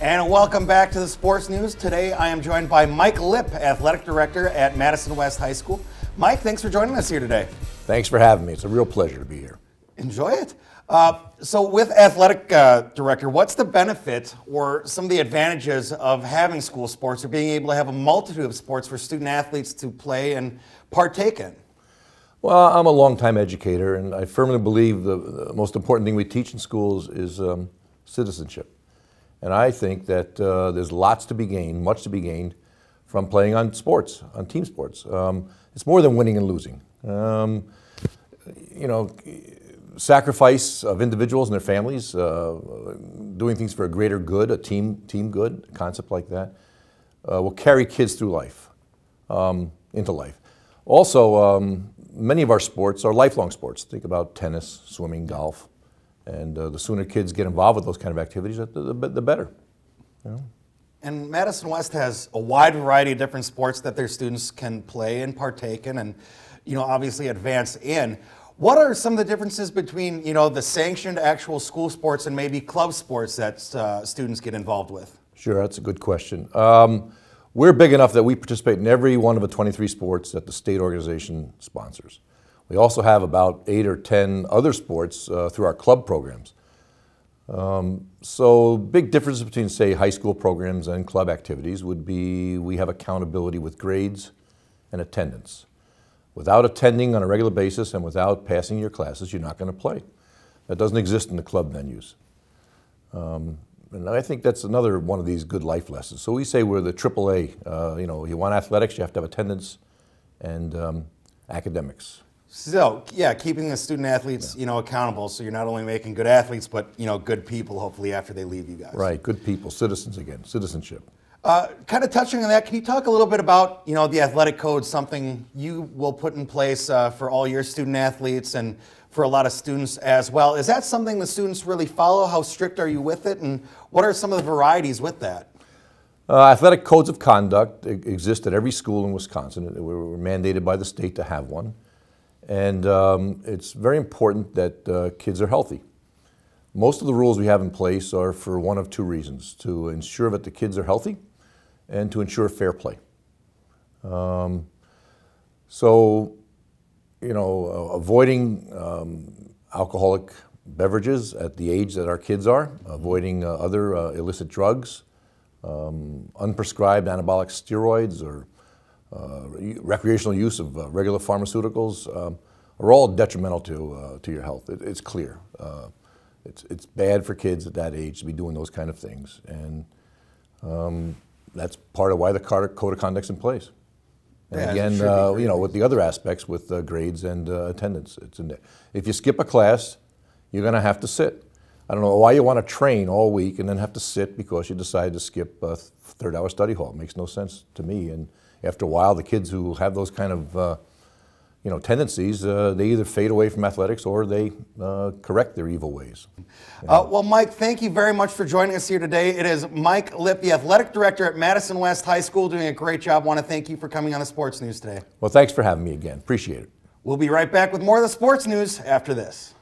And welcome back to the Sports News. Today I am joined by Mike Lipp, Athletic Director at Madison West High School. Mike, thanks for joining us here today. Thanks for having me. It's a real pleasure to be here. Enjoy it. So with Athletic Director, what's the benefit or some of the advantages of having school sports or being able to have a multitude of sports for student athletes to play and partake in? Well, I'm a longtime educator, and I firmly believe the most important thing we teach in schools is citizenship. And I think that there's lots to be gained, much to be gained from playing on sports, on team sports. It's more than winning and losing. Sacrifice of individuals and their families, doing things for a greater good, a team good, a concept like that, will carry kids through life, into life. Also, many of our sports are lifelong sports. Think about tennis, swimming, golf. And the sooner kids get involved with those kind of activities, the better. You know? And Madison West has a wide variety of different sports that their students can play and partake in and, obviously advance in. What are some of the differences between, the sanctioned actual school sports and maybe club sports that students get involved with? Sure, that's a good question. We're big enough that we participate in every one of the 23 sports that the state organization sponsors. We also have about 8 or 10 other sports through our club programs. So big differences between, say, high school programs and club activities would be we have accountability with grades and attendance. Without attending on a regular basis and without passing your classes, you're not going to play. That doesn't exist in the club venues. And I think that's another one of these good life lessons. So we say we're the AAA. You want athletics, you have to have attendance and academics. So, yeah, keeping the student athletes, accountable, so you're not only making good athletes, but, good people, hopefully, after they leave you guys. Right, good people, citizens again, citizenship. Kind of touching on that, can you talk a little bit about, the athletic code, something you will put in place for all your student athletes and for a lot of students as well? Is that something the students really follow? How strict are you with it? And what are some of the varieties with that? Athletic codes of conduct exist at every school in Wisconsin. We're mandated by the state to have one. And it's very important that kids are healthy. Most of the rules we have in place are for one of two reasons: to ensure that the kids are healthy and to ensure fair play. Avoiding alcoholic beverages at the age that our kids are, avoiding other illicit drugs, unprescribed anabolic steroids, or recreational use of regular pharmaceuticals are all detrimental to your health. It's clear. It's bad for kids at that age to be doing those kind of things, and that's part of why the code of conduct's in place. And yeah, again, with the other aspects, with grades and attendance, it's in there. If you skip a class, you're going to have to sit. I don't know why you want to train all week and then have to sit because you decided to skip a third-hour study hall. It makes no sense to me. And after a while, the kids who have those kind of tendencies, they either fade away from athletics or they correct their evil ways. Well, Mike, thank you very much for joining us here today. It is Mike Lipp, the athletic director at Madison West High School, doing a great job. I want to thank you for coming on the Sports News today. Well, thanks for having me again. Appreciate it. We'll be right back with more of the Sports News after this.